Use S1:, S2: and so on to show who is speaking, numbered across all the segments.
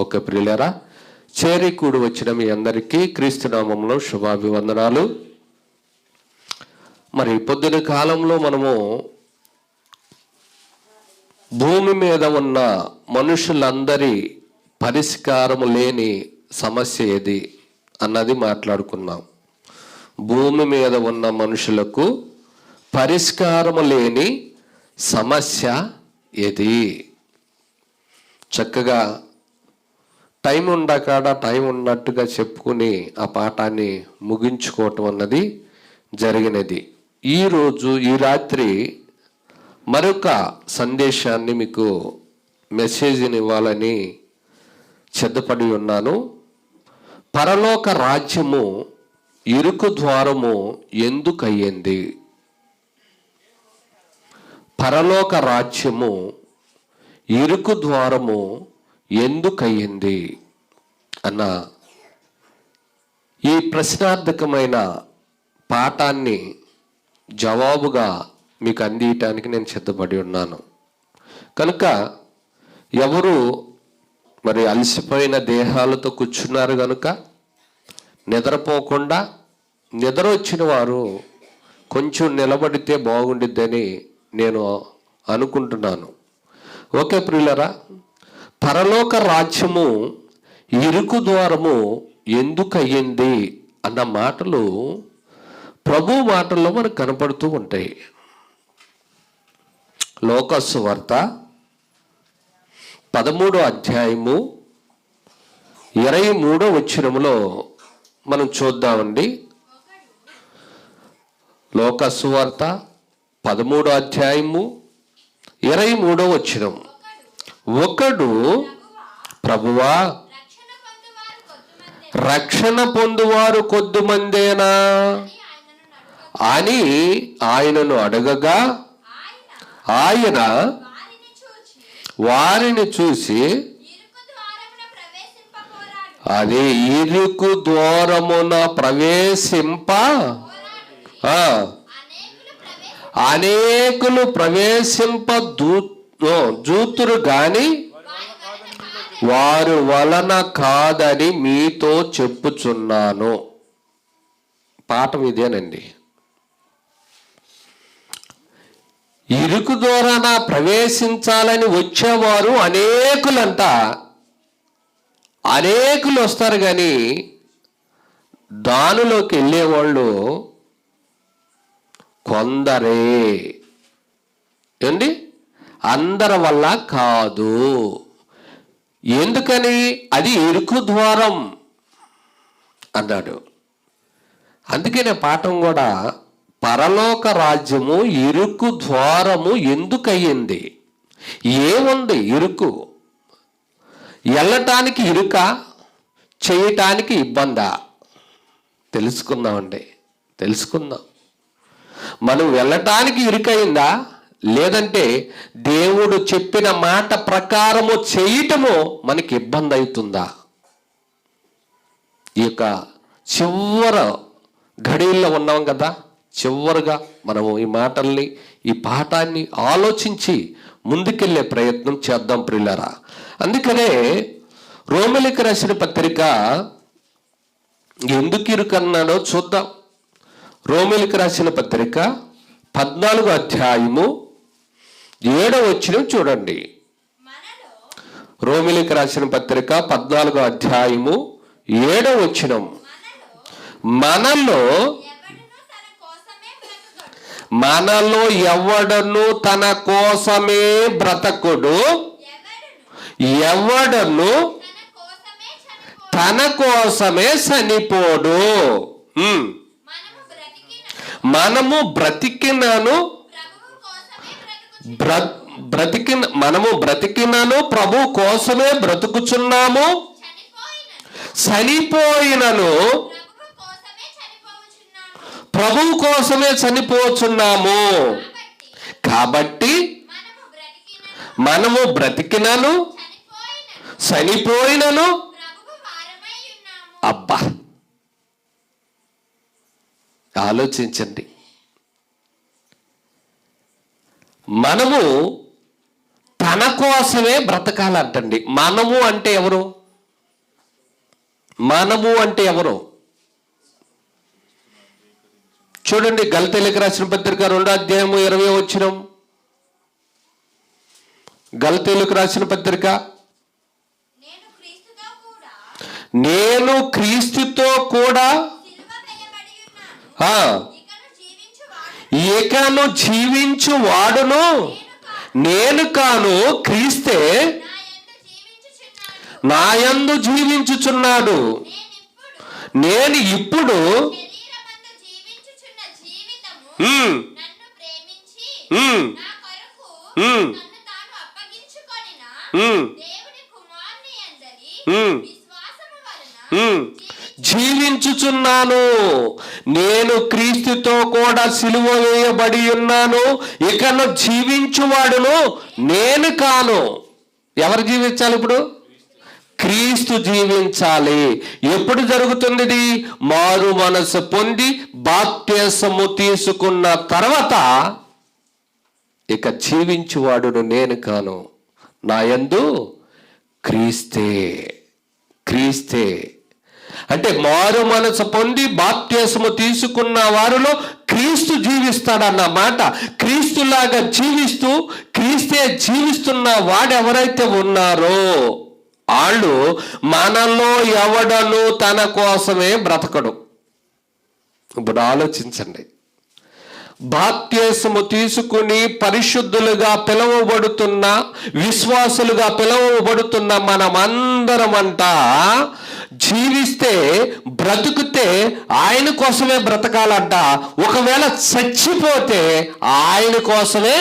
S1: Okay ప్రియులారా, చేరి కూడి వచ్చిన మీ అందరికీ క్రీస్తునామంలో శుభాభివందనాలు. మరి పొద్దున కాలంలో మనము భూమి మీద ఉన్న మనుషులందరి పరిష్కారము లేని సమస్య ఏది అన్నది మాట్లాడుకున్నాం. భూమి మీద ఉన్న మనుషులకు పరిష్కారము లేని సమస్య ఏది? చక్కగా టైం ఉండకాడ టైం ఉన్నట్టుగా చెప్పుకుని ఆ పాఠాన్ని ముగించుకోవటం అన్నది జరిగినది. ఈ రాత్రి మరొక సందేశాన్ని మీకు మెసేజ్ని ఇవ్వాలని సిద్ధపడి ఉన్నాను. పరలోక రాజ్యము ఇరుకు ద్వారము ఎందుకయ్యింది? పరలోక రాజ్యము ఇరుకు ద్వారము ఎందుకయ్యింది అన్న ఈ ప్రశ్నార్థకమైన పాఠాన్ని జవాబుగా మీకు అందించడానికి నేను సిద్ధపడి ఉన్నాను. కనుక ఎవరు మరి అలసిపోయిన దేహాలతో కూర్చున్నారు కనుక నిద్రపోకుండా, నిద్ర వచ్చిన వారు కొంచెం నిలబడితే బాగుండిద్దని నేను అనుకుంటున్నాను. ఓకే ప్రియులరా, పరలోక రాజ్యము ఇరుకు ద్వారము ఎందుకయ్యింది అన్న మాటలు ప్రభు మాటల్లో మనకు కనపడుతూ ఉంటాయి. లోకాసు వార్త 13వ అధ్యాయము 23వ వచనములో మనం చూద్దామండి. లోకాసు వార్త 13వ అధ్యాయము 23వ వచనం. ఒకడు ప్రభువా, రక్షణ పొందువారు కొద్దిమందేనా అని ఆయనను అడగగా, ఆయన వారిని చూసి అదే ఇరుకు ద్వారమున ప్రవేశింప అనేకులు ప్రవేశింప జూతురు గాని వారు వలన కాదని మీతో చెప్పుచున్నాను. పాఠం ఇదేనండి. ఇరుకు ద్వారాన ప్రవేశించాలని వచ్చేవారు అనేకులంట. అనేకులు వస్తారు కానీ దానిలోకి వెళ్ళేవాళ్ళు కొందరే. ఏంటి? అందరి వల్ల కాదు. ఎందుకని? అది ఇరుకు ద్వారం అన్నాడు. అందుకనే పాఠం కూడా పరలోక రాజ్యము ఇరుకు ద్వారము ఎందుకయ్యింది? ఏముంది ఇరుకు? వెళ్ళటానికి ఇరుక, చేయటానికి ఇబ్బందా? తెలుసుకుందామండి, తెలుసుకుందాం. మనం వెళ్ళటానికి ఇరుకయిందా, లేదంటే దేవుడు చెప్పిన మాట ప్రకారము చేయటము మనకి ఇబ్బంది అవుతుందా? ఈ యొక్క చివరి ఘడియల్లో ఉన్నాం కదా. చివరిగా మనము ఈ మాటల్ని, ఈ పాఠాన్ని ఆలోచించి ముందుకెళ్ళే ప్రయత్నం చేద్దాం ప్రియులారా. అందుకనే రోమిలికి రాసిన పత్రిక ఎందుకు ఇరుకన్నాడో చూద్దాం. రోమిలికి రాసిన పత్రిక 14వ అధ్యాయము 7వ వచనం చూడండి. రోమిలికి రాసిన పత్రిక 14వ అధ్యాయము 7వ వచనం. మనలో ఎవడను తన కోసమే బ్రతకుడు, ఎవడను తన కోసమే చనిపోడు. మనము బ్రతికినాను ప్రభు కోసమే బ్రతుకుచున్నాము, చనిపోయినను ప్రభు కోసమే చనిపోచున్నాము. కాబట్టి మనము బ్రతికినను చనిపోయినను అబ్బా, ఆలోచించండి. మనము తన కోసమే బ్రతకాలంటండి. మనము అంటే ఎవరు? మనము అంటే ఎవరు? చూడండి, గలతీయులకు రాసిన పత్రిక 2:20. గలతీయులకు రాసిన పత్రిక, నేను క్రీస్తుతో కూడా ఇకను జీవించు వాడును నేను కాను, క్రీస్తే నాయందు జీవించుచున్నాడు. నేను ఇప్పుడు జీవించుచున్నాను. నేను క్రీస్తుతో కూడా సిలువ వేయబడి ఉన్నాను. ఇకను జీవించువాడును నేను కాను. ఎవరు జీవించాలి ఇప్పుడు? క్రీస్తు జీవించాలి. ఎప్పుడు జరుగుతుంది ఇది? మారు మనసు పొంది బాప్తిస్మము తీసుకున్న తర్వాత ఇక జీవించువాడును నేను కాను, నా యందు క్రీస్తే. క్రీస్తే అంటే మారు మనసు పొంది బాప్తిస్మము తీసుకున్న వారిలో క్రీస్తు జీవిస్తాడన్నమాట. క్రీస్తులాగా జీవిస్తూ క్రీస్తే జీవిస్తున్న వాడు ఎవరైతే ఉన్నారో వాళ్ళు మనలో ఎవడను తన కోసమే బ్రతకడు. ఇప్పుడు ఆలోచించండి, బాప్తిస్మము తీసుకుని పరిశుద్ధులుగా పిలువబడుతున్న, విశ్వాసులుగా పిలువబడుతున్న మనమందరమంట జీవిస్తే, బ్రతుకుతే ఆయన కోసమే బ్రతకాలంట. ఒకవేళ చచ్చిపోతే ఆయన కోసమే.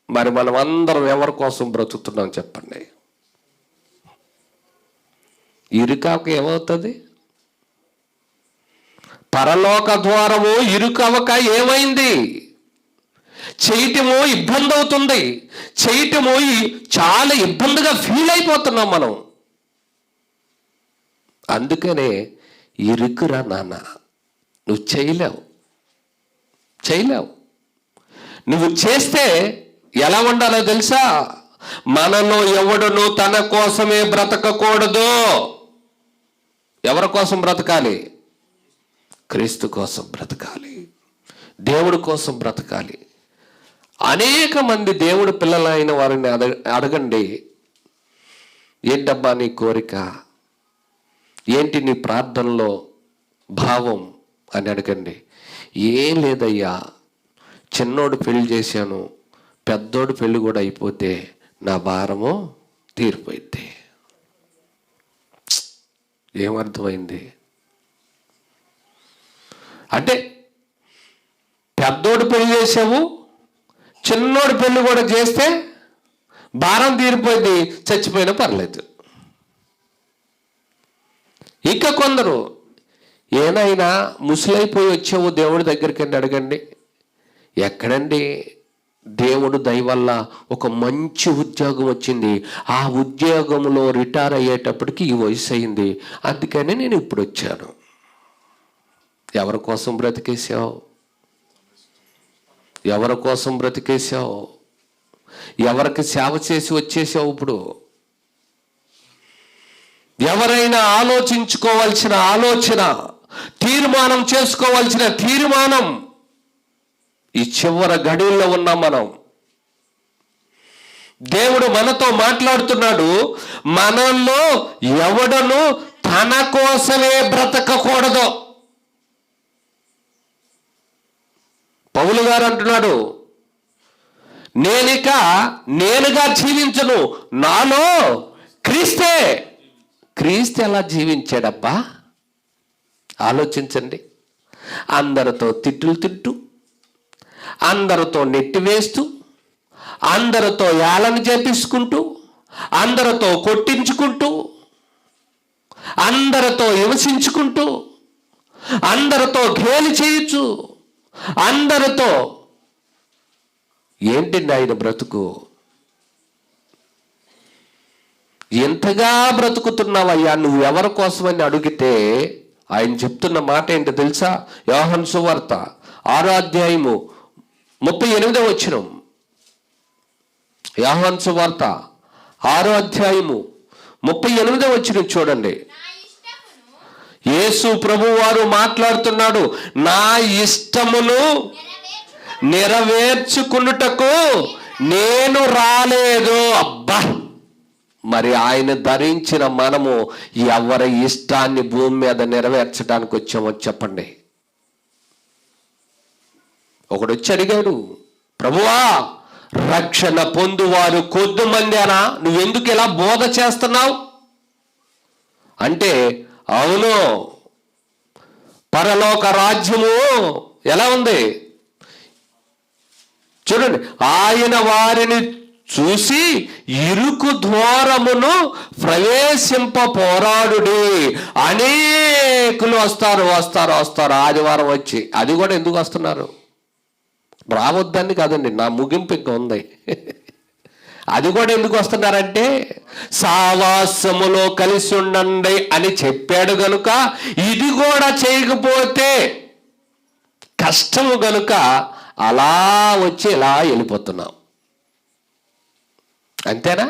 S1: మరి మనం అందరం ఎవరి కోసం బ్రతుకుతున్నాం చెప్పండి? ఇరుకాక ఏమవుతుంది? పరలోక ద్వారము ఇరుకవక ఏమైంది? చేయటము ఇబ్బంది అవుతుంది. చేయటము చాలా ఇబ్బందిగా ఫీల్ అయిపోతున్నాం మనం. అందుకనే ఇరుకురా నాన్న, నువ్వు చేయలేవు. నువ్వు చేస్తే ఎలా ఉండాలో తెలుసా? మనలో ఎవడును తన కోసమే బ్రతకకూడదు. ఎవరి కోసం బ్రతకాలి? క్రీస్తు కోసం బ్రతకాలి, దేవుడి కోసం బ్రతకాలి. అనేక మంది దేవుడి పిల్లలైన వారిని అడగండి, ఏంటబ్బా నీ కోరిక, ఏంటి నీ ప్రార్థనలో భావం అని అడగండి. ఏం లేదయ్యా, చిన్నోడు పెళ్లి చేశాను, పెద్దోడు పెళ్లి కూడా అయిపోతే నా భారము తీరిపోయింది. ఏమర్థమైంది అంటే? పెద్దోడు పెళ్లి చేసావు, చిన్నోడు పెళ్లి కూడా చేస్తే భారం తీరిపోయింది, చచ్చిపోయినా పర్లేదు. ఇంకా కొందరు, ఏనైనా ముసలైపోయి వచ్చావు దేవుడి దగ్గరికి అని అడగండి. ఎక్కడండి, దేవుడు దయ వల్ల ఒక మంచి ఉద్యోగం వచ్చింది, ఆ ఉద్యోగంలో రిటైర్ అయ్యేటప్పటికి ఈ వయసు అయింది, అందుకని నేను ఇప్పుడు వచ్చాను. ఎవరి కోసం బ్రతికేసావు? ఎవరి కోసం బ్రతికేసావు? ఎవరికి సేవ చేసి వచ్చేసావు? ఇప్పుడు ఎవరైనా ఆలోచించుకోవాల్సిన ఆలోచన, తీర్మానం చేసుకోవాల్సిన తీర్మానం ఈ చివరి గడిలో ఉన్నాం మనం. దేవుడు మనతో మాట్లాడుతున్నాడు. మనలో ఎవడను తన కోసమే బ్రతకకూడదు. పౌలు గారు అంటున్నాడు, నేనుగా జీవించను, నాలో క్రీస్తే. క్రీస్తు ఎలా జీవించాడబ్బా? ఆలోచించండి. అందరితో తిట్టులు తింటూ, అందరితో నెట్టివేస్తూ, అందరితో ఏళన చేపించుకుంటూ, అందరితో కొట్టించుకుంటూ, అందరితో హింసించుకుంటూ, అందరితో గేలి చేయొచ్చు, అందరితో. ఏంటండి ఆయన బ్రతుకు? ఎంతగా బ్రతుకుతున్నావయ్యా నువ్వు ఎవరి కోసమని అడిగితే ఆయన చెప్తున్న మాట ఏంటో తెలుసా? యోహాను సువార్త 6:38. యోహాను సువార్త 6:38 చూడండి. యేసు ప్రభువారు మాట్లాడుతున్నాడు, నా ఇష్టమును నెరవేర్చుకున్నటకు నేను రాలేదు. అబ్బా, మరి ఆయన ధరించిన మనము ఎవరి ఇష్టాన్ని భూమి మీద నెరవేర్చడానికి వచ్చామో చెప్పండి. ఒకడు వచ్చి అడిగాడు, ప్రభువా రక్షణ పొందువారు కొద్దిమందేనా, నువ్వెందుకు ఇలా బోధ చేస్తున్నావు అంటే, అవును పరలోక రాజ్యము ఎలా ఉంది చూడండి, ఆయన వారిని చూసి ఇరుకు ద్వారమును ప్రవేశింప పోరాడుడి. అనేకులు వస్తారు ఆదివారం వచ్చి. అది కూడా ఎందుకు వస్తున్నారు? రావద్దని కాదండి, నా ముగింపు ఇంకా ఉంది. అది కూడా ఎందుకు వస్తున్నారంటే, సావాసములో కలిసి ఉండండి అని చెప్పాడు గనుక, ఇది కూడా చేయకపోతే కష్టము గనుక అలా వచ్చి ఇలా వెళ్ళిపోతున్నాం. అంతేనా?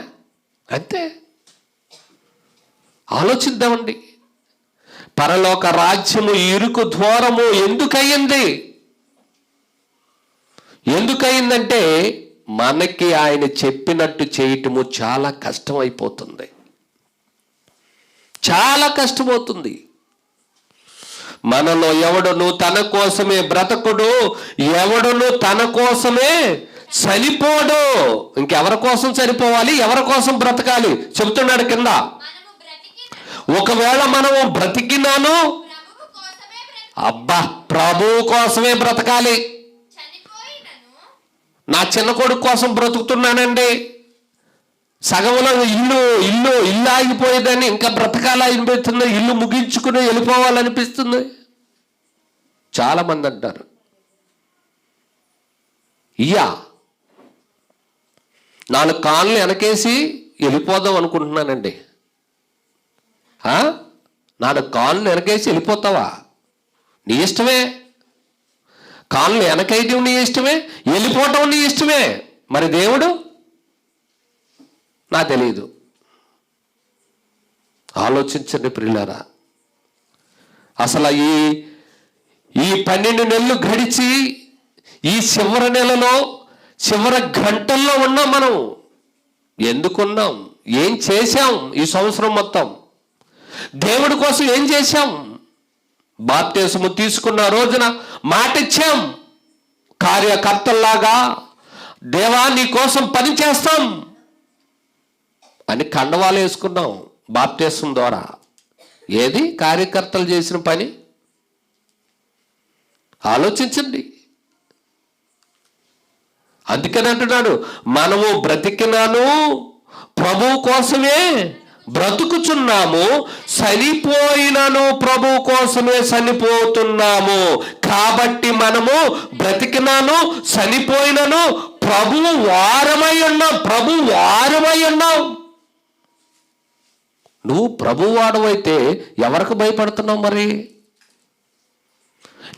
S1: అంతే. ఆలోచిద్దామండి. పరలోక రాజ్యము ఇరుకు ద్వారము ఎందుకయిందంటే మనకి ఆయన చెప్పినట్టు చేయటము చాలా కష్టమైపోతుంది. చాలా కష్టమవుతుంది. మనలో ఎవడును తన కోసమే బ్రతకుడు, ఎవడును తన కోసమే చనిపోడు. ఇంకెవరి కోసం చనిపోవాలి, ఎవరి కోసం బ్రతకాలి చెబుతున్నాడు కింద. ఒకవేళ మనము బ్రతికినాను, అబ్బా ప్రభువు కోసమే బ్రతకాలి. నా చిన్న కొడుకు కోసం బ్రతుకుతున్నానండి, సగంలో ఇల్లు ఆగిపోయేదని ఇంకా బ్రతకాలనిపిస్తుంది, ఇల్లు ముగించుకుని వెళ్ళిపోవాలనిపిస్తుంది. చాలా మంది అంటారు, ఇయ్యా 4 కాళ్ళు వెనకేసి వెళ్ళిపోదాం అనుకుంటున్నానండి. 4 కాళ్ళు వెనకేసి వెళ్ళిపోతావా? నీ ఇష్టమే. కాళ్ళు వెనకైతే నీ ఇష్టమే, వెళ్ళిపోవటం నీ ఇష్టమే. మరి దేవుడు నా తెలియదు. ఆలోచించండి ప్రియులారా. అసలు ఈ 12 నెలలు గడిచి ఈ చివరి నెలలో చివరి గంటల్లో ఉన్నాం. మనం ఎందుకున్నాం? ఏం చేశాం? ఈ సంవత్సరం మొత్తం దేవుడి కోసం ఏం చేశాం? బాప్తిస్మము తీసుకున్న రోజున మాట ఇచ్చాం, కార్యకర్తల్లాగా దేవా నీ కోసం పని చేస్తాం అని కండవాలు వేసుకున్నాం బాప్తిస్మం ద్వారా. ఏది కార్యకర్తలు చేసిన పని? ఆలోచించండి. అందుకని అంటున్నాడు, మనము బ్రతికినాను ప్రభువు కోసమే బ్రతుకుచున్నాము, చనిపోయినను ప్రభు కోసమే చనిపోతున్నాము. కాబట్టి మనము బ్రతికినాను చనిపోయినను ప్రభు వారమై ఉన్నాం. నువ్వు ప్రభు వాడవైతే ఎవరికి భయపడుతున్నావు? మరి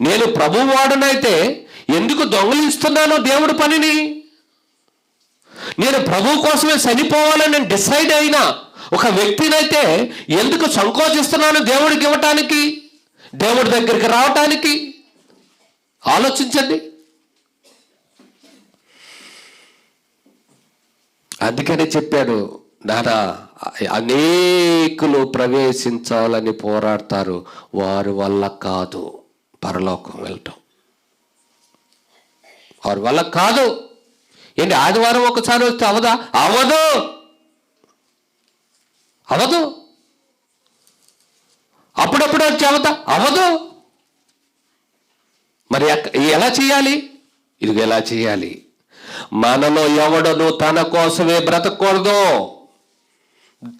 S1: నేను ప్రభు వాడనైతే ఎందుకు దొంగలిస్తున్నాను దేవుడి పనిని? నేను ప్రభు కోసమే చనిపోవాలని నేను డిసైడ్ అయినా ఒక వ్యక్తినైతే ఎందుకు సంకోచిస్తున్నాను దేవుడికి ఇవ్వటానికి, దేవుడి దగ్గరికి రావటానికి? ఆలోచించండి. అందుకనే చెప్పాడు, నానా అనేకులు ప్రవేశించాలని పోరాడతారు, వారి వల్ల కాదు పరలోకం వెళ్ళటం. వారి వల్ల కాదు. ఏంటి ఆదివారం ఒకసారి వస్తే అవదా? అవదు. అప్పుడప్పుడు వచ్చి అవదు. మరి ఎలా చేయాలి? ఇది ఎలా చేయాలి? మనలో ఎవడను తన కోసమే బ్రతకూడదు,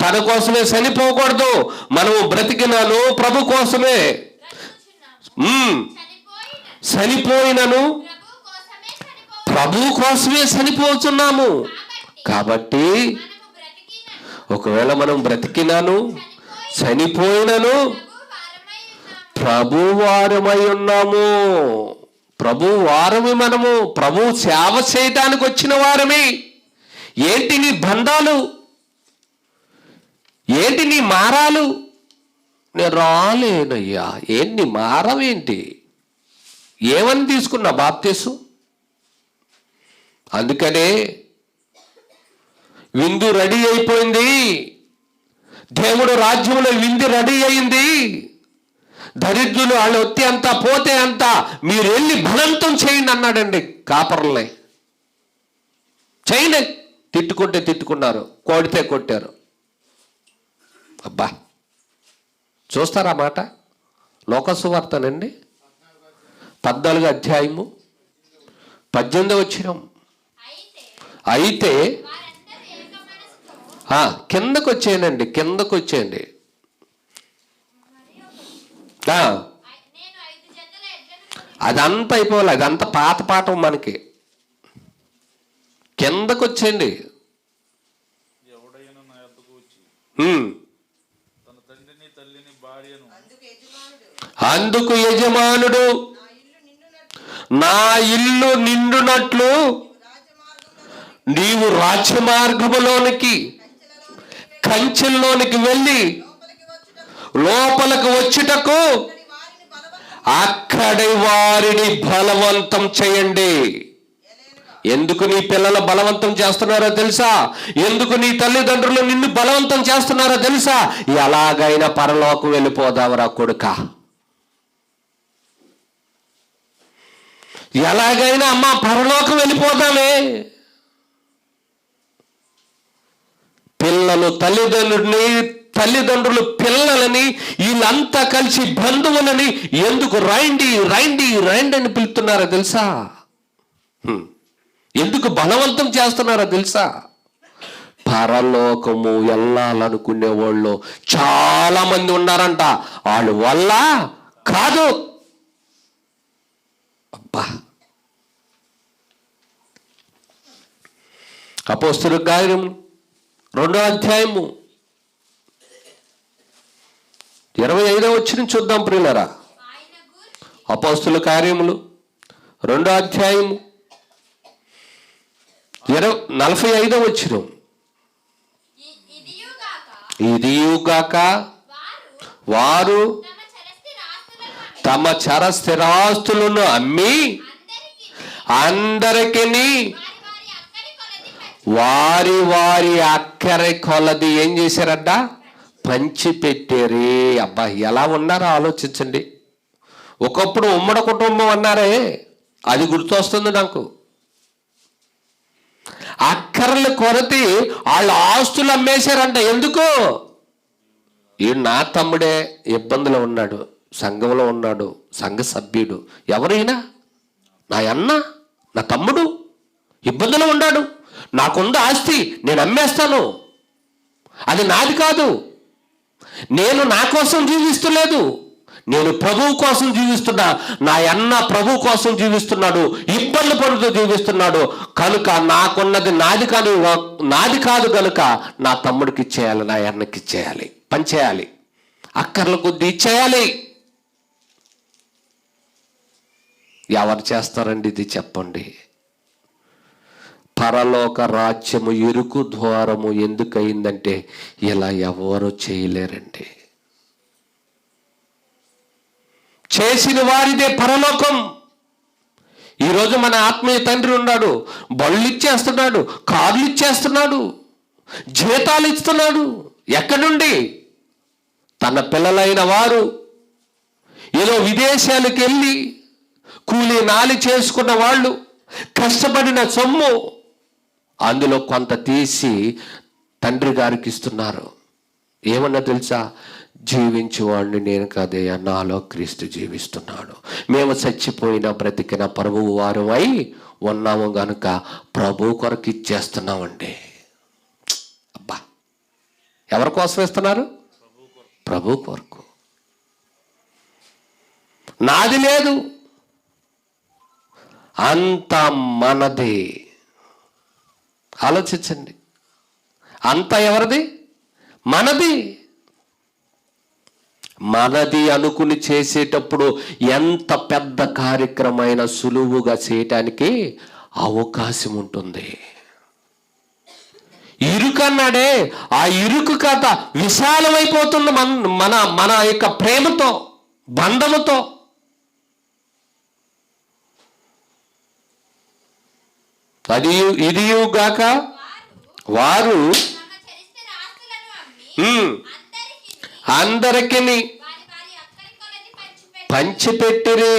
S1: తన కోసమే చనిపోకూడదు. మనము బ్రతికినాను ప్రభు కోసమే, చనిపోయినను ప్రభు కోసమే చనిపోతున్నాము. కాబట్టి ఒకవేళ మనం బ్రతికినాను చనిపోయినను ప్రభు వారమై ఉన్నాము. ప్రభు వారమి. మనము ప్రభు సేవ చేయటానికి వచ్చిన వారమే. ఏంటి నీ బంధాలు? ఏంటి నీ మారాలు? నేను రాలేనయ్యా. ఏంటి మారవేంటి? ఏమని తీసుకున్నా బాప్తీసు? అందుకనే విందు రెడీ అయిపోయింది, దేవుడు రాజ్యంలో విందు రెడీ అయింది. దరిద్రులు వాళ్ళు వస్తే అంత పోతే అంత, మీరు వెళ్ళి బలవంతం చేయండి అన్నాడండి కాపర్లే. చేయండి, తిట్టుకుంటే తిట్టుకున్నారు, కొడితే కొట్టారు. అబ్బా, చూస్తారా మాట? లోకసువార్తనండి 14వ అధ్యాయము 18వ వచనం. అయితే కిందకు వచ్చేయండి, కిందకు వచ్చేయండి. అదంతా అయిపోవాలి, అదంతా పాత పాఠం మనకి. కిందకు వచ్చేయండి. అందుకు యజమానుడు నా ఇల్లు నిండునట్లు నీవు రాజమార్గములోనికి కంచెల్లోనికి వెళ్ళి లోపలికి వచ్చుటకు అక్కడి వారిని బలవంతం చేయండి. ఎందుకు నీ పిల్లలు బలవంతం చేస్తున్నారో తెలుసా? ఎందుకు నీ తల్లిదండ్రులు నిన్ను బలవంతం చేస్తున్నారో తెలుసా? ఎలాగైనా పరలోకం వెళ్ళిపోదావరా కొడుకా, ఎలాగైనా అమ్మ పరలోకం వెళ్ళిపోదామే. పిల్లలు తల్లిదండ్రులు పిల్లలని, వీళ్ళంతా కలిసి బంధువులని ఎందుకు రండి రండి రండి అని పిలుస్తున్నారో తెలుసా? ఎందుకు బలవంతం చేస్తున్నారో తెలుసా? పరలోకము వెళ్ళాలనుకునే వాళ్ళు చాలా మంది ఉన్నారంట, వాళ్ళు వల్ల కాదు. అబ్బా, అపోస్తలుల కార్యములు 2వ అధ్యాయము 25వ వచనం చూద్దాం ప్రియులారా. అపోస్తలుల కార్యములు 2వ అధ్యాయము 45వ వచనం. ఇదియుగాక వారు తమ చర స్థిరాస్తులను అమ్మి అందరికీ వారి వారి అక్కరి కొలది ఏం చేశారట? పంచిపెట్టారే. అబ్బా, ఎలా ఉన్నారో ఆలోచించండి. ఒకప్పుడు ఉమ్మడి కుటుంబం అన్నారే, అది గుర్తొస్తుంది నాకు. అక్కర్ల కొరతి వాళ్ళ ఆస్తులు అమ్మేశారంట. ఎందుకు? ఈ నా తమ్ముడే ఇబ్బందులో ఉన్నాడు, సంఘంలో ఉన్నాడు, సంఘ సభ్యుడు, ఎవరైనా నా అన్న నా తమ్ముడు ఇబ్బందులో ఉన్నాడు, నాకుంది ఆస్తి, నేను అమ్మేస్తాను, అది నాది కాదు, నేను నా కోసం జీవిస్తలేదు, నేను ప్రభువు కోసం జీవిస్తున్నా, నా అన్న ప్రభు కోసం జీవిస్తున్నాడు, ఇబ్బంది పడుతూ జీవిస్తున్నాడు కనుక నాకున్నది నాది కాదు కనుక నా తమ్ముడికి ఇచ్చేయాలి, నా అన్నకి ఇచ్చేయాలి, పంచేయాలి, అక్కర్ల కొద్దీ ఇచ్చేయాలి. ఎవరు చేస్తారండి ఇది చెప్పండి? పరలోక రాజ్యము ఇరుకు ద్వారము ఎందుకయిందంటే ఇలా ఎవరు చేయలేరండి. చేసిన వారిదే పరలోకం. ఈరోజు మన ఆత్మీయ తండ్రి ఉన్నాడు, బళ్ళు ఇచ్చేస్తున్నాడు, కార్లు ఇచ్చేస్తున్నాడు, జీతాలు ఇస్తున్నాడు. ఎక్కడి నుండి? తన పిల్లలైన వారు ఏదో విదేశాలకు వెళ్ళి కూలి నాలి చేసుకున్న వాళ్ళు కష్టపడిన సొమ్ము అందులో కొంత తీసి తండ్రి గారికి ఇస్తున్నారు. ఏమన్నా తెలుసా? జీవించేవాడిని నేను కదయ్యా, నాలో క్రీస్తు జీవిస్తున్నాడు, మేము చచ్చిపోయిన బ్రతికిన ప్రభువు వారమై ఉన్నాము గనుక ప్రభు కొరకు ఇచ్చేస్తున్నామండి. అబ్బా, ఎవరి కోసం ఇస్తున్నారు? ప్రభు కొరకు. నాది లేదు, అంత మనది. ఆలోచించండి, అంత ఎవరిది? మనది. మనది అనుకుని చేసేటప్పుడు ఎంత పెద్ద కార్యక్రమైనా సులువుగా చేయటానికి అవకాశం ఉంటుంది. ఇరుకు అన్నాడే, ఆ ఇరుకు కథ విశాలమైపోతుంది మన మన యొక్క ప్రేమతో, బంధముతో. అది ఇదిగాక వారు అందరికి పంచిపెట్టిరి.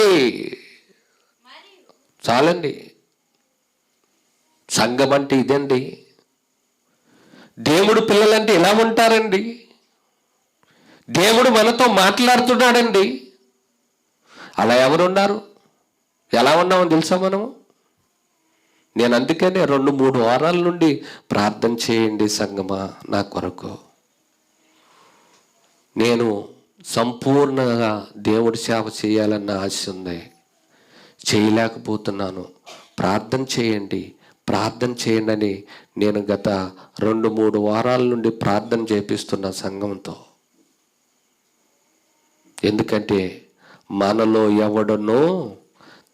S1: చాలండి. సంఘం అంటే ఇదండి. దేవుడు పిల్లలంటే ఎలా ఉంటారండి? దేవుడు మనతో మాట్లాడుతున్నాడండి. అలా ఎవరున్నారు? ఎలా ఉన్నామో తెలుసా మనము? నేను అందుకనే 2-3 వారాల నుండి ప్రార్థన చేయండి సంగమా నా కొరకు. నేను సంపూర్ణంగా దేవుడి సేవ చేయాలన్న ఆశ ఉంది, చేయలేకపోతున్నాను. ప్రార్థన చేయండి, ప్రార్థన చేయండి అని నేను గత 2-3 వారాల నుండి ప్రార్థన చేపిస్తున్న సంఘంతో. ఎందుకంటే మనలో ఎవడనో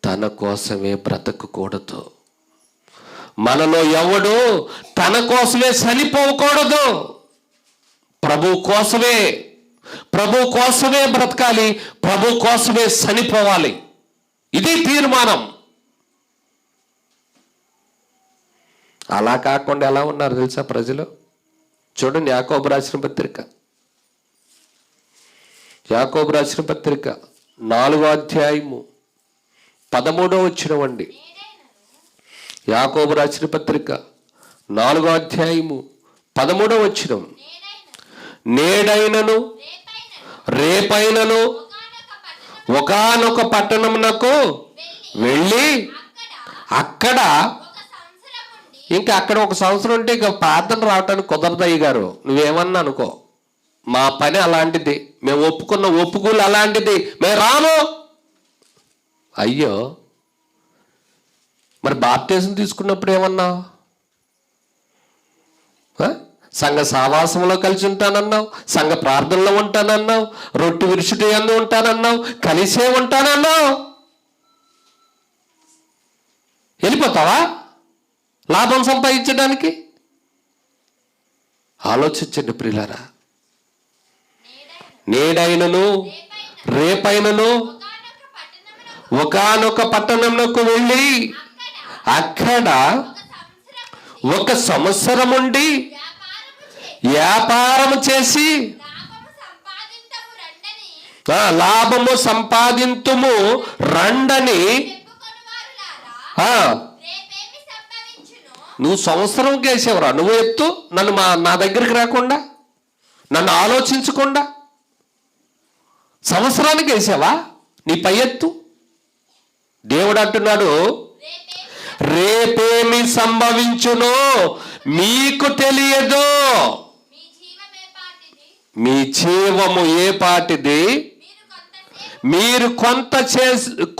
S1: తన కోసమే బ్రతకకూడదు. మనలో ఎవడు తన కోసమే చనిపోకూడదు. ప్రభు కోసమే బ్రతకాలి, ప్రభు కోసమే చనిపోవాలి. ఇది తీర్మానం. అలా కాకుండా ఎలా ఉన్నారు తెలుసా ప్రజలు? చూడండి, యాకోబు రాసిన పత్రిక 4వ అధ్యాయము 13వ వచనం అండి. యాకోబు రాసిన పత్రిక 4వ అధ్యాయము 13వ వచనం. నేడైనను రేపైనను ఒకానొక పట్టణమునకు వెళ్ళి అక్కడ, ఇంకా అక్కడ 1 సంవత్సరం ఉంటే ఇక ప్రార్థన రావటానికి కుదరదు. అయ్య గారు నువ్వేమన్నా అనుకో, మా పని అలాంటిది, మేము ఒప్పుకున్న ఒప్పుకోలు అలాంటిది, మేము రాము. అయ్యో, మరి బాప్టిజం తీసుకున్నప్పుడు ఏమన్నావు? సంఘ సావాసంలో కలిసి ఉంటానన్నావు, సంఘ ప్రార్థనలో ఉంటానన్నావు, రొట్టె విరుచుట యందు ఉంటానన్నావు, కలిసే ఉంటానన్నావు. వెళ్ళిపోతావా లాభం సంపాదించడానికి? ఆలోచించండి ప్రియులారా. నేడైనను రేపైనను ఒకానొక పట్టణంలోకి వెళ్ళి అక్కడ 1 సంవత్సరం ఉండి వ్యాపారం చేసి లాభము సంపాదింతుము రండని. నువ్వు సంవత్సరం కేసేవరా? నువ్వు ఎత్తు, నన్ను నా దగ్గరికి రాకుండా, నన్ను ఆలోచించకుండా సంవత్సరానికి వేసావా నీ పై ఎత్తు? దేవుడు అంటున్నాడు, రేపేమి సంభవించునో మీకు తెలియదు. మీ జీవము ఏ పాటిది? మీరు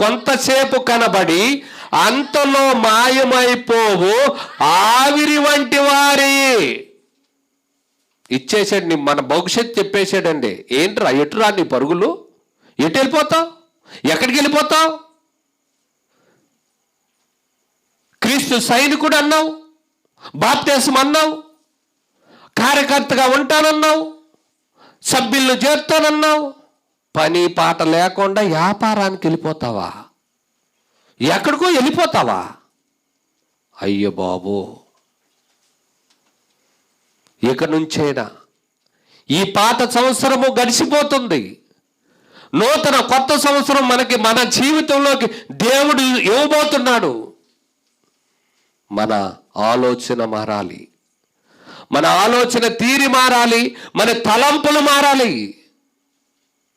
S1: కొంతసేపు కనబడి అంతలో మాయమైపోవు ఆవిరి వంటి వారి. ఇచ్చేసాడు, మన భవిష్యత్తు చెప్పేశాడండి. ఏంట్రా ఎటురా నీ పరుగులు? ఎటు వెళ్ళిపోతావు? ఎక్కడికి వెళ్ళిపోతావు? క్రీస్తు సైనికుడు అన్నావు, బాప్తిసం అన్నావు, కార్యకర్తగా ఉంటానన్నావు, సభ్యులను చేరుతానన్నావు. పని పాట లేకుండా వ్యాపారానికి వెళ్ళిపోతావా? ఎక్కడికో వెళ్ళిపోతావా? అయ్యో బాబు, ఇక నుంచైనా ఈ పాత సంవత్సరము గడిచిపోతుంది. నూతన కొత్త సంవత్సరం మన జీవితంలోకి దేవుడు ఇవ్వబోతున్నాడు. మన ఆలోచన మారాలి, మన ఆలోచన తీరి మారాలి, మన తలంపులు మారాలి.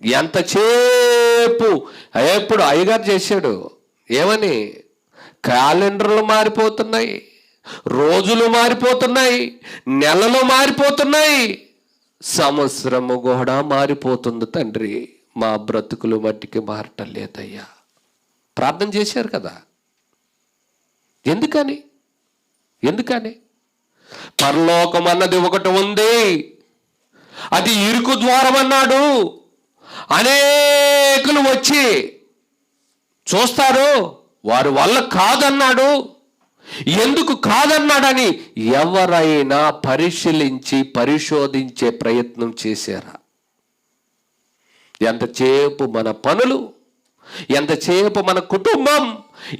S1: ఎంతసేపు ఎప్పుడు అయ్యగారు చేశాడు ఏమని? క్యాలెండర్లు మారిపోతున్నాయి, రోజులు మారిపోతున్నాయి, నెలలు మారిపోతున్నాయి, సంవత్సరము కూడా మారిపోతుంది. తండ్రి, మా బ్రతుకులు మట్టికి మారటం లేదయ్యా. ప్రార్థన చేశారు కదా. ఎందుకని? పరలోకం అన్నది ఒకటి ఉంది, అది ఇరుకు ద్వారం అన్నాడు. అనేకులు వచ్చి చూస్తారు, వారి వల్ల కాదన్నాడు. ఎందుకు కాదన్నాడని ఎవరైనా పరిశీలించి పరిశోధించే ప్రయత్నం చేశారా? ఎంతసేపు మన పనులు, ఎంతసేపు మన కుటుంబం,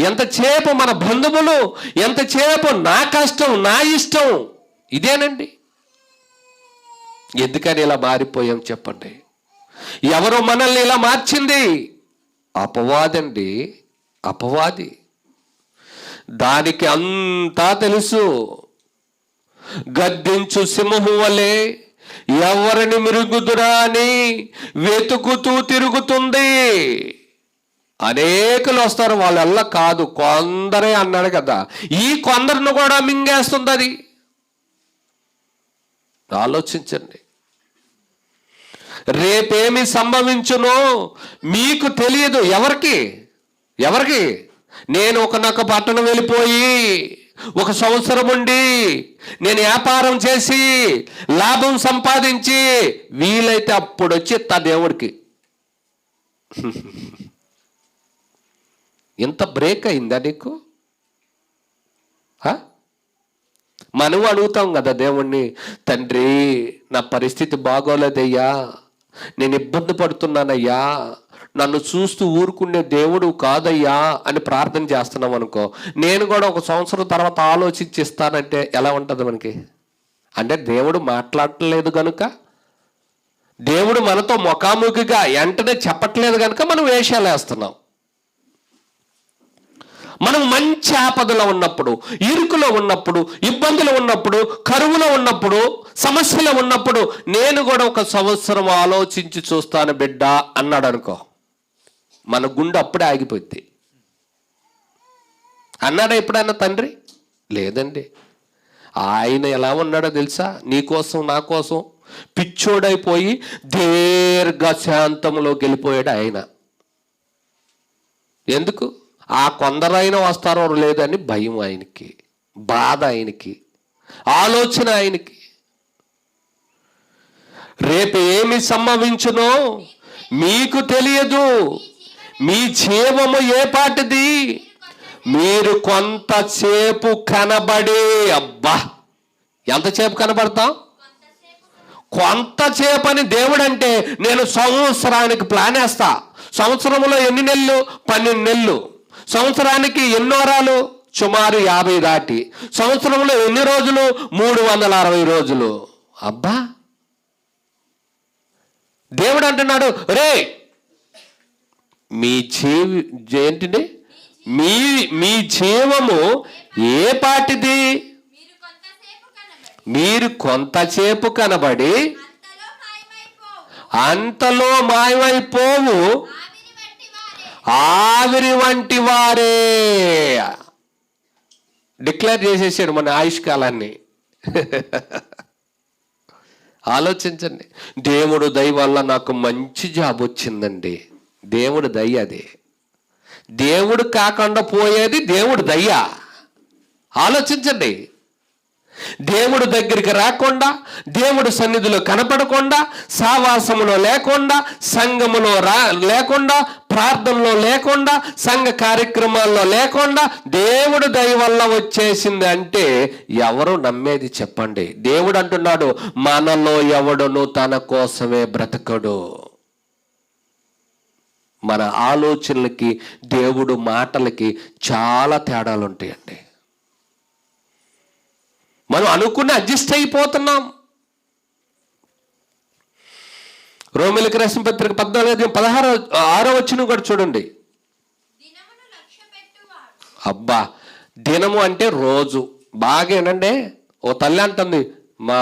S1: ఎంతసేపు మన బంధువులు, ఎంతసేపు నా కష్టం నా ఇష్టం, ఇదేనండి. ఎందుకని ఇలా మారిపోయాం చెప్పండి? ఎవరు మనల్ని ఇలా మార్చింది? అపవాదండి, అపవాది. దానికి అంతా తెలుసు. గద్దించు సింహం వలె ఎవరిని మిరుగుదురా అని వెతుకుతూ తిరుగుతుంది. అనేకులు వస్తారు, వాళ్ళెల్లా కాదు, కొందరే అన్నాడు కదా. ఈ కొందరిని కూడా మింగేస్తుంది అది. ఆలోచించండి. రేపేమి సంభవించునో మీకు తెలియదు. ఎవరికి? నేను ఒక పట్టణం వెళ్ళిపోయి 1 సంవత్సరం ఉండి నేను వ్యాపారం చేసి లాభం సంపాదించి వీలైతే అప్పుడు వచ్చి దేవుడికి. ఇంత బ్రేక్ అయిందా నీకు? మనం అడుగుతాం కదా దేవుణ్ణి, తండ్రి నా పరిస్థితి బాగోలేదయ్యా, నేను ఇబ్బంది పడుతున్నానయ్యా, నన్ను చూస్తూ ఊరుకునే దేవుడు కాదయ్యా అని ప్రార్థన చేస్తున్నాం అనుకో. నేను కూడా 1 సంవత్సరం తర్వాత ఆలోచించి ఇస్తానంటే ఎలా ఉంటుంది మనకి? అంటే దేవుడు మాట్లాడట్లేదు కనుక, దేవుడు మనతో ముఖాముఖిగా వెంటనే చెప్పట్లేదు కనుక మనం వేషాలు వేస్తున్నాం. మనం మంచి ఆపదలో ఉన్నప్పుడు, ఇరుకులో ఉన్నప్పుడు, ఇబ్బందులు ఉన్నప్పుడు, కరువులో ఉన్నప్పుడు, సమస్యలో ఉన్నప్పుడు నేను కూడా 1 సంవత్సరం ఆలోచించి చూస్తాను బిడ్డ అన్నాడు అనుకో, మన గుండె అప్పుడే ఆగిపోద్ది. అన్నాడా ఎప్పుడన్నా తండ్రి? లేదండి. ఆయన ఎలా ఉన్నాడో తెలుసా? నీకోసం నా కోసం పిచ్చోడైపోయి దీర్ఘశాంతంలోకి వెళ్ళిపోయాడు ఆయన. ఎందుకు? ఆ కొందరైనా వస్తారో లేదని భయం ఆయనకి, బాధ ఆయనకి, ఆలోచన ఆయనకి. రేపు ఏమి సంభవించునో మీకు తెలియదు, మీ జీవము ఏ పాటిది, మీరు కొంతసేపు కనబడి. అబ్బా, ఎంతసేపు కనబడతాం? కొంతసేపు అని దేవుడు అంటే నేను సంవత్సరానికి ప్లాన్ వేస్తా. సంవత్సరంలో ఎన్ని నెలలు? 12 నెలలు. సంవత్సరానికి ఎన్నో వారాలు? సుమారు 50 దాటి. సంవత్సరంలో ఎన్ని రోజులు? 360 రోజులు. అబ్బా, దేవుడు అంటున్నాడు, రే మీ ఏంటిది, మీ జీవము ఏ పాటిది, మీరు కొంతసేపు కనబడి అంతలో మాయమైపోవు ఆవిరి వంటి వారే. డిక్లేర్ చేసేసాడు మన ఆయుష్కాలాన్ని. ఆలోచించండి. దేవుడు దయ వల్ల నాకు మంచి జాబ్ వచ్చిందండి. దేవుడు దయ అది. దేవుడు కాకుండా పోయేది దేవుడు దయ. ఆలోచించండి. దేవుడు దగ్గరికి రాకుండా, దేవుడు సన్నిధిలో కనపడకుండా, సావాసములో లేకుండా, సంఘములో లేకుండా, ప్రార్థనలో లేకుండా, సంఘ కార్యక్రమాల్లో లేకుండా దేవుడు దయ వల్ల వచ్చేసింది అంటే ఎవరు నమ్మేది చెప్పండి? దేవుడు అంటున్నాడు, మనలో ఎవడును తన కోసమే బ్రతకడు. మన ఆలోచనలకి దేవుడు మాటలకి చాలా తేడాలు ఉంటాయండి. మనం అనుకుని అడ్జస్ట్ అయిపోతున్నాం. రోమిలికి రాసిన పత్రిక 14:16 కూడా చూడండి. అబ్బా, దినము అంటే రోజు. బాగేనండి. ఓ తల్లి అంటుంది, మా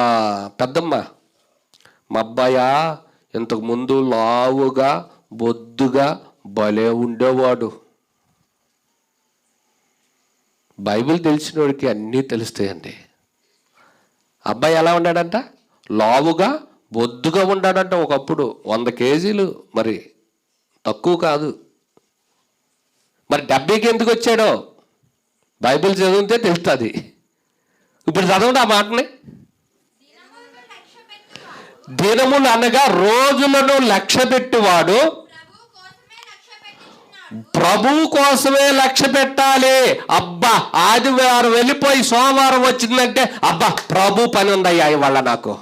S1: పెద్దమ్మ, మా అబ్బాయ ఇంతకు ముందు లావుగా బొద్దుగా భలే ఉండేవాడు. బైబిల్ తెలిసినోడికి అన్నీ తెలుస్తాయండి. అబ్బాయి ఎలా ఉన్నాడంట? లావుగా బొద్దుగా ఉన్నాడంట. ఒకప్పుడు 100 కేజీలు, మరి తక్కువ కాదు. మరి 70కి ఎందుకు వచ్చాడో బైబిల్ చదివితే తెలుస్తుంది. ఇప్పుడు చదవండి ఆ మాటని. దినములు అనగా రోజులను లక్ష్య పెట్టువాడు ప్రభువు కోసమే లక్ష్య పెట్టాలి. అబ్బా ఆదివారం వెళ్ళిపోయి సోమవారం వచ్చిందంటే అబ్బా ప్రభు పని ఉందయ్యా ఇవాళ నాకు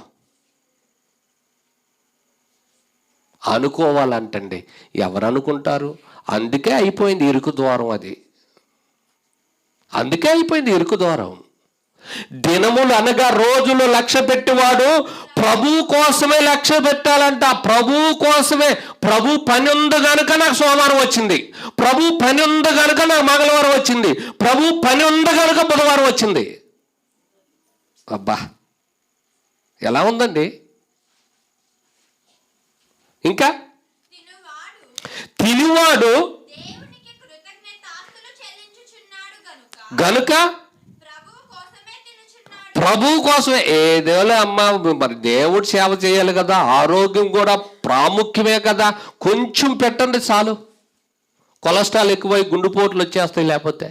S1: అనుకోవాలంటండి. ఎవరు అనుకుంటారు? అందుకే అయిపోయింది ఇరుకు ద్వారం. అందుకే అయిపోయింది ఇరుకు ద్వారం. దినములు అనగా రోజులు లక్ష్య పెట్టేవాడు ప్రభు కోసమే లక్ష్య పెట్టాలంట. ప్రభు కోసమే. ప్రభు పని ఉంది కనుక నాకు సోమవారం వచ్చింది, ప్రభు పని ఉంది కనుక నాకు మంగళవారం వచ్చింది, ప్రభు పని ఉంది కనుక బుధవారం వచ్చింది. అబ్బా ఎలా ఉందండి. ఇంకా తినివాడు గనుక ప్రభు కోసమే. ఏదేలే అమ్మా, మరి దేవుడు సేవ చేయాలి కదా, ఆరోగ్యం కూడా ప్రాముఖ్యమే కదా. కొంచెం పెట్టండి చాలు. కొలెస్ట్రాల్ ఎక్కువై గుండెపోట్లు వచ్చేస్తాయి. లేకపోతే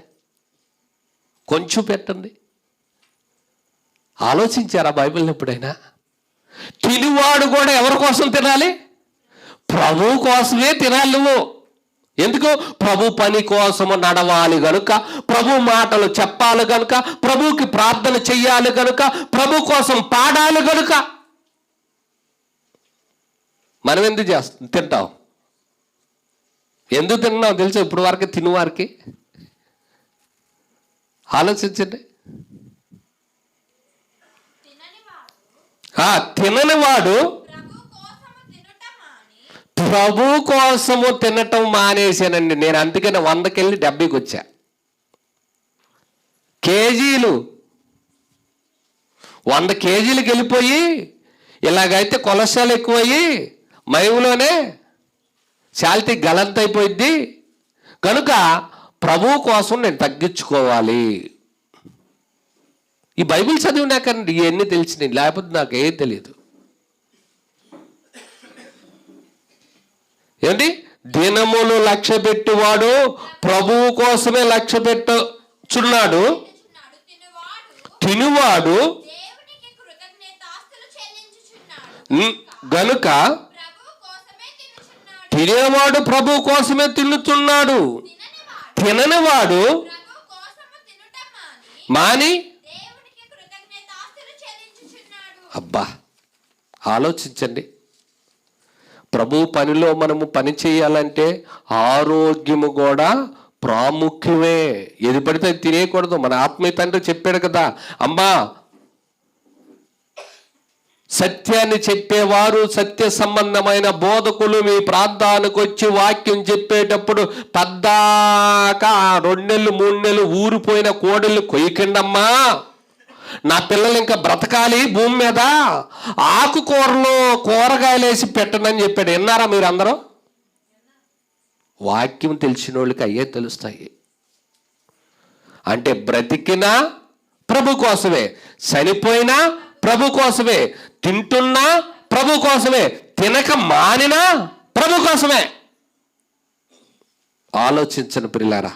S1: కొంచెం పెట్టండి. ఆలోచించారా బైబిల్ని ఎప్పుడైనా? తినివాడు కూడా ఎవరి కోసం తినాలి? ప్రభు కోసమే తినాలి నువ్వు. ఎందుకు? ప్రభు పని కోసము నడవాలి గనుక, ప్రభు మాటలు చెప్పాలి గనుక, ప్రభుకి ప్రార్థన చెయ్యాలి గనుక, ప్రభు కోసం పాడాలి గనుక. మనం ఎందుకు తింటాం? ఎందుకు తిన్నాం తెలుసు? ఇప్పుడు వరకు తినువారికి ఆలోచించండి. తినని వాడు ప్రభు కోసము తినటం మానేశానండి నేను. అందుకని 100కి వెళ్ళి 70కి వచ్చా. కేజీలు 100 కేజీలకు వెళ్ళిపోయి ఇలాగైతే కొలెస్ట్రాల్ ఎక్కువయ్యి మైవులోనే శాలిటీ గలంత అయిపోయింది కనుక ప్రభు కోసం నేను తగ్గించుకోవాలి. ఈ బైబిల్ చదివినాకండి ఇవన్నీ తెలిసినాయి, లేకపోతే నాకు ఏం తెలియదు. ఏంటి? దినములు లక్ష్య పెట్టువాడు ప్రభువు కోసమే లక్ష్య పెట్టుచున్నాడు. తినువాడు గనుక తినేవాడు ప్రభు కోసమే తిన్నుచున్నాడు. తిననివాడు మాని. అబ్బా ఆలోచించండి. ప్రభు పనిలో మనము పని చేయాలంటే ఆరోగ్యము కూడా ప్రాముఖ్యమే. ఏది పడితే తినేయకూడదు. మన ఆత్మీయ తండ్రి చెప్పాడు కదా, అమ్మా సత్యాన్ని చెప్పేవారు, సత్య సంబంధమైన బోధకులు మీ ప్రాంతానికి వచ్చి వాక్యం చెప్పేటప్పుడు పద్దాకా 2 నెలలు 3 నెలలు ఊరిపోయిన కోడళ్ళు కొయ్యకండమ్మా, నా పిల్లలు ఇంకా బ్రతకాలి భూమి మీద, ఆకుకూరలు కూరగాయలు వేసి పెట్టనని చెప్పాడు. విన్నారా మీరు అందరూ? వాక్యం తెలిసిన వాళ్ళకి అయ్యే తెలుస్తాయి. అంటే బ్రతికినా ప్రభు కోసమే, చనిపోయినా ప్రభు కోసమే, తింటున్నా ప్రభు కోసమే, తినక మానినా ప్రభు కోసమే. ఆలోచించను ప్రియులారా.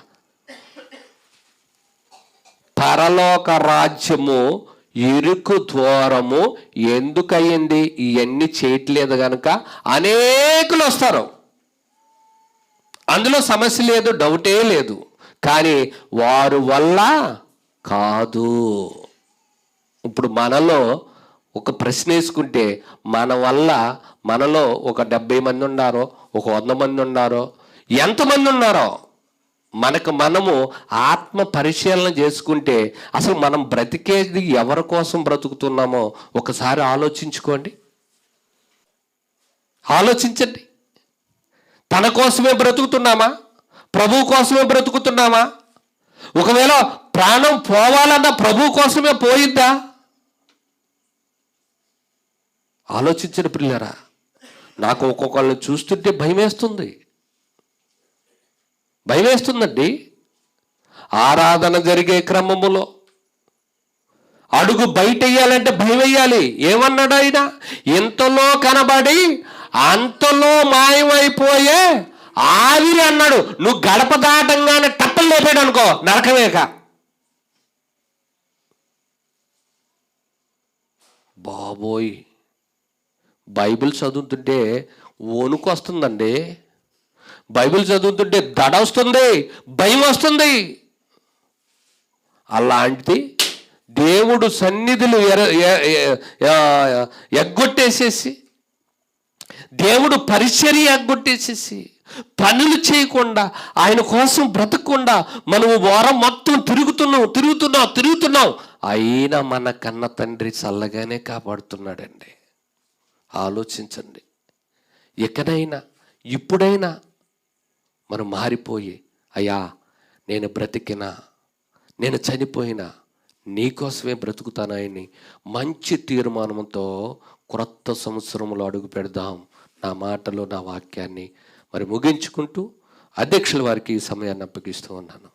S1: పరలోక రాజ్యము ఇరుకు ద్వారము ఎందుకయ్యింది? ఇవన్నీ చేయట్లేదు కనుక అనేకులు వస్తారు. అందులో సమస్య లేదు, డౌటే లేదు. కానీ వారు వల్ల కాదు. ఇప్పుడు మనలో ఒక ప్రశ్న వేసుకుంటే మన వల్ల మనలో ఒక 70 మంది ఉన్నారో, ఒక 100 మంది ఉన్నారో, ఎంతమంది ఉన్నారో మనము ఆత్మ పరిశీలన చేసుకుంటే అసలు మనం బ్రతికేది ఎవరి కోసం బ్రతుకుతున్నామో ఒకసారి ఆలోచించుకోండి. ఆలోచించండి. తన కోసమే బ్రతుకుతున్నామా? ప్రభు కోసమే బ్రతుకుతున్నామా? ఒకవేళ ప్రాణం పోవాలన్నా ప్రభు కోసమే పోయిద్దా? ఆలోచించండి పిల్లరా. నాకు ఒక్కొక్కళ్ళని చూస్తుంటే భయమేస్తుందండి. ఆరాధన జరిగే క్రమములో అడుగు బయట వేయాలంటే భయం వేయాలి. ఏమన్నాడు ఆయన? ఇంతలో కనబడి అంతలో మాయమైపోయే ఆవిరి అన్నాడు. నువ్వు గడప దాటంగానే టప్పలు లేపాడు అనుకో, నరకమేక. బాబోయ్, బైబిల్ చదువుతుంటే వణుకు వస్తుందండి. బైబిల్ చదువుతుంటే దడ వస్తుంది, భయం వస్తుంది. అలాంటిది దేవుడు సన్నిధులు ఎగ్గొట్టేసేసి, దేవుడు పరిచర్య ఎగ్గొట్టేసేసి, పనులు చేయకుండా, ఆయన కోసం బ్రతకకుండా మనము వారం మొత్తం తిరుగుతున్నాం. అయినా మన కన్న తండ్రి చల్లగానే కాపాడుతున్నాడండి. ఆలోచించండి. ఎక్కడైనా ఇప్పుడైనా మనం మారిపోయి, అయ్యా నేను బ్రతికినా, నేను చనిపోయినా నీకోసమే బ్రతుకుతానని మంచి తీర్మానంతో క్రొత్త సంవత్సరంలో అడుగు పెడదాం. నా మాటలు, నా వాక్యాన్ని మరి ముగించుకుంటూ అధ్యక్షుల వారికి ఈ సమయాన్ని అప్పగిస్తూ ఉన్నాను.